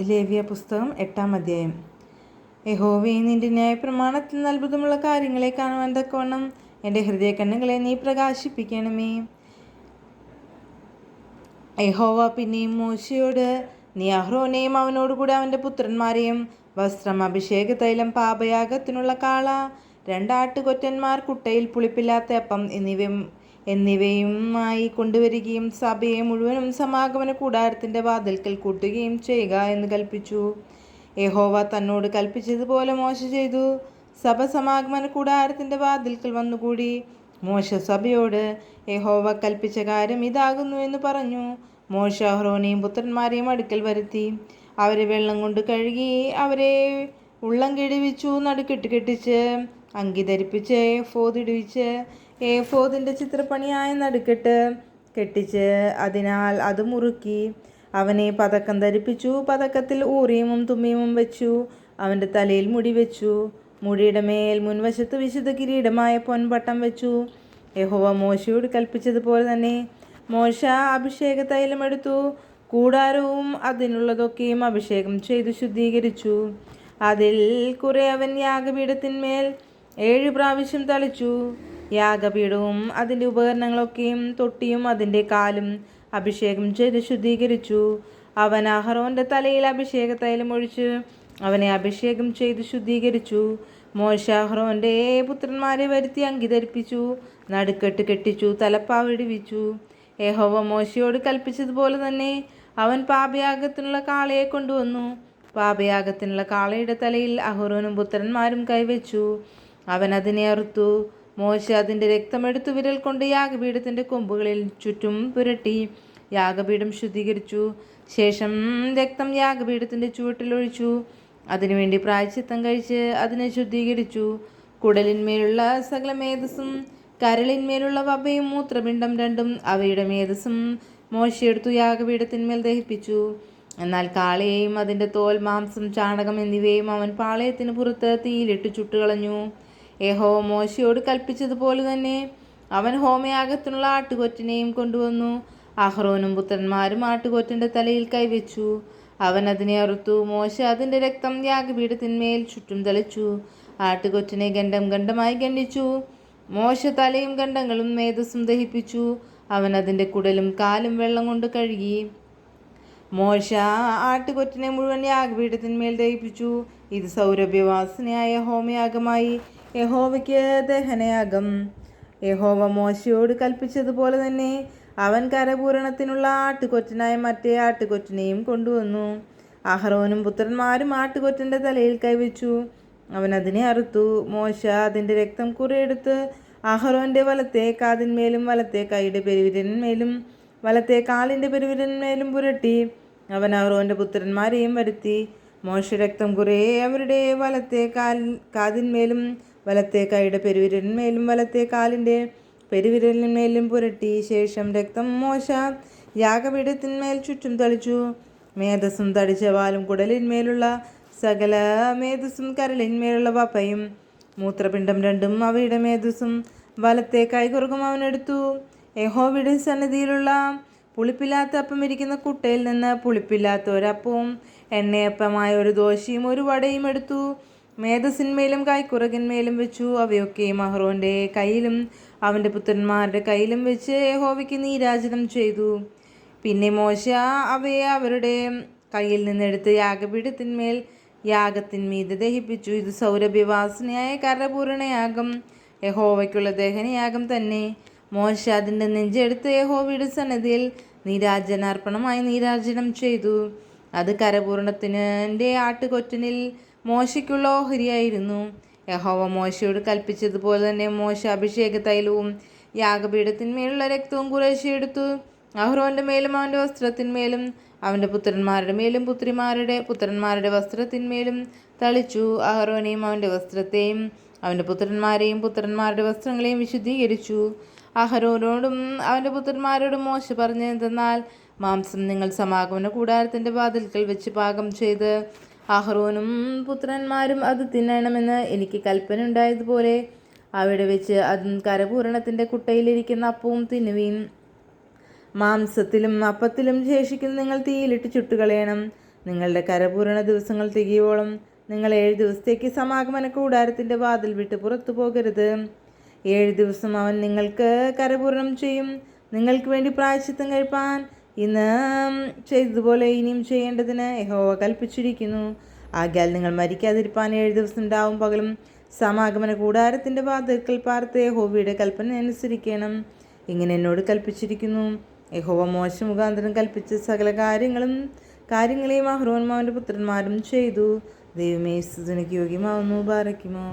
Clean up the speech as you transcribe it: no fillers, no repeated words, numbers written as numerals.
ലേവ്യ പുസ്തകം 8-ാം അധ്യായം. യഹോവേ, നിന്റെ ന്യായപ്രമാണത്തിൽ നിന്ന് അത്ഭുതമുള്ള കാര്യങ്ങളെ കാണുവാൻ തക്കവണ്ണം എൻ്റെ ഹൃദയകണ്ണുകളെ നീ പ്രകാശിപ്പിക്കണമേ. യഹോവ പിന്നെയും മോശയോട്, നീ അഹ്റോനെയും അവനോടുകൂടെ അവൻ്റെ പുത്രന്മാരെയും വസ്ത്രം, അഭിഷേക തൈലം, പാപയാഗത്തിനുള്ള കാള, 2 ആട്ടുകൊറ്റന്മാർ, കുട്ടയിൽ പുളിപ്പില്ലാത്ത അപ്പം എന്നിവയുമായി കൊണ്ടുവരികയും സഭയെ മുഴുവനും സമാഗമന കൂടാരത്തിൻ്റെ വാതിൽക്കൽ കൂട്ടുകയും ചെയ്യുക എന്ന് കൽപ്പിച്ചു. യഹോവ തന്നോട് കൽപ്പിച്ചതുപോലെ മോശ ചെയ്തു. സഭ സമാഗമന കൂടാരത്തിൻ്റെ വാതിൽക്കൽ വന്നുകൂടി. മോശ സഭയോട്, യഹോവ കൽപ്പിച്ച കാര്യം ഇതാകുന്നു എന്ന് പറഞ്ഞു. മോശ അഹ്റോനെയും പുത്രന്മാരെയും അടുക്കൽ വരുത്തി. അവരെ വെള്ളം കൊണ്ട് കഴുകി, അവരെ ഉള്ളം കിഴിവിച്ചു, നടുക്കെട്ട് കെട്ടിച്ച്, അങ്കി ധരിപ്പിച്ച്, ഏഫോദ് ഇടുവിച്ച്, ഏഫോദിൻ്റെ ചിത്രപ്പണിയായ നടുക്കെട്ട് കെട്ടിച്ച് അതിനാൽ അത് മുറുക്കി. അവനെ പതക്കം ധരിപ്പിച്ചു. പതക്കത്തിൽ ഊറിയമും തുമ്മിയമും വെച്ചു. അവൻ്റെ തലയിൽ മുടി വെച്ചു. മുടിയുടെ മേൽ മുൻവശത്ത് വിശുദ്ധ കിരീടമായ പൊൻപട്ടം വെച്ചു. യഹോവ മോശയോട് കൽപ്പിച്ചതുപോലെ തന്നെ മോശ അഭിഷേക തൈലം എടുത്തു. കൂടാരവും അതിനുള്ളതൊക്കെയും അഭിഷേകം ചെയ്തു ശുദ്ധീകരിച്ചു. അതിൽ കുറെ അവൻ യാഗപീഠത്തിന്മേൽ 7 പ്രാവശ്യം തളിച്ചു. യാഗപീഠവും അതിൻ്റെ ഉപകരണങ്ങളൊക്കെയും തൊട്ടിയും അതിൻ്റെ കാലും അഭിഷേകം ചെയ്ത് ശുദ്ധീകരിച്ചു. അവൻ അഹ്റോൻ്റെ തലയിൽ അഭിഷേക തൈലം ഒഴിച്ച് അവനെ അഭിഷേകം ചെയ്ത് ശുദ്ധീകരിച്ചു. മോശ അഹ്റോൻ്റെ പുത്രന്മാരെ വരുത്തി അങ്കി ധരിപ്പിച്ചു, നടുക്കെട്ട് കെട്ടിച്ചു, തലപ്പാവ് ഇടുവിച്ചു. യഹോവ മോശയോട് കൽപ്പിച്ചതുപോലെ തന്നെ അവൻ പാപയാഗത്തിനുള്ള കാളയെ കൊണ്ടുവന്നു. പാപയാഗത്തിനുള്ള കാളയുടെ തലയിൽ അഹ്റോനും പുത്രന്മാരും കൈവച്ചു. അവൻ അതിനെ അറുത്തു. മോശ അതിൻ്റെ രക്തമെടുത്തു വിരൽ കൊണ്ട് യാഗപീഠത്തിൻ്റെ കൊമ്പുകളിൽ ചുറ്റും പുരട്ടി യാഗപീഠം ശുദ്ധീകരിച്ചു. ശേഷം രക്തം യാഗപീഠത്തിൻ്റെ ചുവട്ടിലൊഴിച്ചു. അതിനുവേണ്ടി പ്രായശ്ചിത്തം കഴിച്ച് അതിനെ ശുദ്ധീകരിച്ചു. കുടലിന്മേലുള്ള സകല മേധസ്സും കരളിന്മേലുള്ള വപയും മൂത്രപിണ്ഡം 2 അവയുടെ മേധസ്സും മോശയെടുത്തു യാഗപീഠത്തിന്മേൽ ദഹിപ്പിച്ചു. എന്നാൽ കാളയെയും അതിൻ്റെ തോൽ, മാംസം, ചാണകം എന്നിവയും അവൻ പാളയത്തിന് പുറത്ത് തീയിലിട്ട് ചുട്ടുകളഞ്ഞു. യഹോവ മോശയോട് കൽപ്പിച്ചതുപോലെ തന്നെ അവൻ ഹോമയാഗത്തിനുള്ള ആട്ടുകൊറ്റനെയും കൊണ്ടുവന്നു. അഹ്റോനും പുത്രന്മാരും ആട്ടുകൊറ്റൻ്റെ തലയിൽ കൈവച്ചു. അവൻ അതിനെ അറുത്തു. മോശ അതിൻ്റെ രക്തം യാഗപീഠത്തിന്മേൽ ചുറ്റും തളിച്ചു. ആട്ടുകൊറ്റനെ ഖണ്ഡം ഖണ്ഡമായി ഖണ്ഡിച്ചു. മോശ തലയും ഖണ്ഡങ്ങളും മേധസ്സും ദഹിപ്പിച്ചു. അവൻ അതിൻ്റെ കുടലും കാലും വെള്ളം കൊണ്ട് കഴുകി. മോശ ആട്ടുകൊറ്റനെ മുഴുവൻ യാഗപീഠത്തിന്മേൽ ദഹിപ്പിച്ചു. ഇത് സൗരഭ്യവാസനയായ ഹോമയാഗമായി യഹോവയ്ക്ക് ദഹനയാഗം. യഹോവ മോശയോട് കൽപ്പിച്ചതുപോലെ തന്നെ അവൻ കരപൂരണത്തിനുള്ള ആട്ടുകൊറ്റനായ മറ്റേ ആട്ടുകൊറ്റനെയും കൊണ്ടുവന്നു. അഹ്റോനും പുത്രന്മാരും ആട്ടുകൊറ്റൻ്റെ തലയിൽ കൈവച്ചു. അവൻ അതിനെ അറുത്തു. മോശ അതിൻ്റെ രക്തം കുറെയെടുത്ത് അഹ്റോൻ്റെ വലത്തെ കാതിന്മേലും വലത്തെ കൈയുടെ പെരുവിരലിന്മേലും വലത്തെ കാലിൻ്റെ പെരുവിരലിന്മേലും പുരട്ടി. അവൻ അഹ്റോൻ്റെ പുത്രന്മാരെയും വരുത്തി. മോശ രക്തം കുറേ അവരുടെ വലത്തെ കാതിന്മേലും വലത്തെ കൈയുടെ പെരുവിരലിന്മേലും വലത്തെ കാലിൻ്റെ പെരുവിരലിന്മേലും പുരട്ടി. ശേഷം രക്തം മോശ യാഗപീഠത്തിന്മേൽ ചുറ്റും തളിച്ചു. മേധസ്സും തടിച്ച വാലും കുടലിന്മേലുള്ള സകല മേധസ്സും കരളിന്മേലുള്ള വപ്പയും മൂത്രപിണ്ഡം 2 അവയുടെ മേധസ്സും വലത്തെ കൈകുറകും അവനെടുത്തു. യഹോവയുടെ സന്നിധിയിലുള്ള പുളിപ്പില്ലാത്ത അപ്പം ഇരിക്കുന്ന കുട്ടയിൽ നിന്ന് പുളിപ്പില്ലാത്ത ഒരപ്പവും എണ്ണയപ്പമായ ഒരു ദോശയും ഒരു വടയും എടുത്തു. മേധസ്സിന്മേലും കൈക്കുറകിന്മേലും വെച്ചു. അവയൊക്കെയും അഹ്റോൻ്റെ കയ്യിലും അവൻ്റെ പുത്രന്മാരുടെ കയ്യിലും വെച്ച് യഹോവയ്ക്ക് നീരാജനം ചെയ്തു. പിന്നെ മോശ അവയെ അവരുടെ കയ്യിൽ നിന്നെടുത്ത് യാഗപീഠത്തിന്മേൽ യാഗത്തിന്മീതെ ദഹിപ്പിച്ചു. ഇത് സൗരഭ്യവാസനയായ കരപൂരണയാഗം, യഹോവയ്ക്കുള്ള ദഹനയാഗം തന്നെ. മോശ അതിൻ്റെ നെഞ്ചെടുത്ത് യഹോവയുടെ സന്നിധിയിൽ നീരാജനാർപ്പണമായി നീരാജനം ചെയ്തു. അത് കരപൂരണത്തിൻ്റെ ആട്ടുകൊറ്റനിൽ മോശയ്ക്കുള്ള ഓഹരിയായിരുന്നു. യഹോവ മോശയോട് കൽപ്പിച്ചതുപോലെ തന്നെ മോശ അഭിഷേക തൈലവും യാഗപീഠത്തിന്മേലുള്ള രക്തവും കുറേശ്ശെ എടുത്തു. അഹ്റോൻ്റെ മേലും അവൻ്റെ വസ്ത്രത്തിന്മേലും അവൻ്റെ പുത്രന്മാരുടെ മേലും പുത്രന്മാരുടെ വസ്ത്രത്തിന്മേലും തളിച്ചു. അഹ്റോനെയും അവൻ്റെ വസ്ത്രത്തെയും അവൻ്റെ പുത്രന്മാരെയും പുത്രന്മാരുടെ വസ്ത്രങ്ങളെയും വിശുദ്ധീകരിച്ചു. അഹ്റോനോടും അവൻ്റെ പുത്രന്മാരോടും മോശ പറഞ്ഞതെന്തെന്നാൽ, മാംസം നിങ്ങൾ സമാഗമന കൂടാരത്തിൻ്റെ വാതിൽക്കൽ വെച്ച് പാകം ചെയ്ത് അഹ്റോനും പുത്രന്മാരും അത് തിന്നണമെന്ന് എനിക്ക് കൽപ്പന ഉണ്ടായതുപോലെ അവിടെ വെച്ച് അതും കരപൂരണത്തിൻ്റെ കുട്ടയിലിരിക്കുന്ന അപ്പവും തിന്നുവീൻ. മാംസത്തിലും അപ്പത്തിലും ശേഷിക്കുന്ന നിങ്ങൾ തീയിലിട്ട് ചുട്ടുകളയണം. നിങ്ങളുടെ കരപൂരണ ദിവസങ്ങൾ തികയോളം നിങ്ങൾ 7 ദിവസത്തേക്ക് സമാഗമന കൂടാരത്തിൻ്റെ വാതിൽ വിട്ട് പുറത്തു പോകരുത്. 7 ദിവസം അവൻ നിങ്ങൾക്ക് കരപൂരണം ചെയ്യും. നിങ്ങൾക്ക് വേണ്ടി പ്രായശ്ചിത്തം കഴിപ്പാൻ ഇന്ന് ചെയ്തതുപോലെ ഇനിയും ചെയ്യേണ്ടതിന് യഹോവ കൽപ്പിച്ചിരിക്കുന്നു. ആകയാൽ നിങ്ങൾ മരിക്കാതിരിപ്പാൻ 7 ദിവസം രാവും പകലും സമാഗമന കൂടാരത്തിൻ്റെ വാതിൽക്കൽ പാർത്ത് യഹോവയുടെ കൽപ്പന അനുസരിക്കണം. ഇങ്ങനെ എന്നോട് കൽപ്പിച്ചിരിക്കുന്നു. യഹോവ മോശ മുഖാന്തരം കൽപ്പിച്ച സകല കാര്യങ്ങളെയും അഹ്റോനും അവൻ്റെ പുത്രന്മാരും ചെയ്തു. ദൈവമേ, സ്തുതിക്ക് യോഗ്യമാവുന്നു. ബാറയ്ക്കുമോ.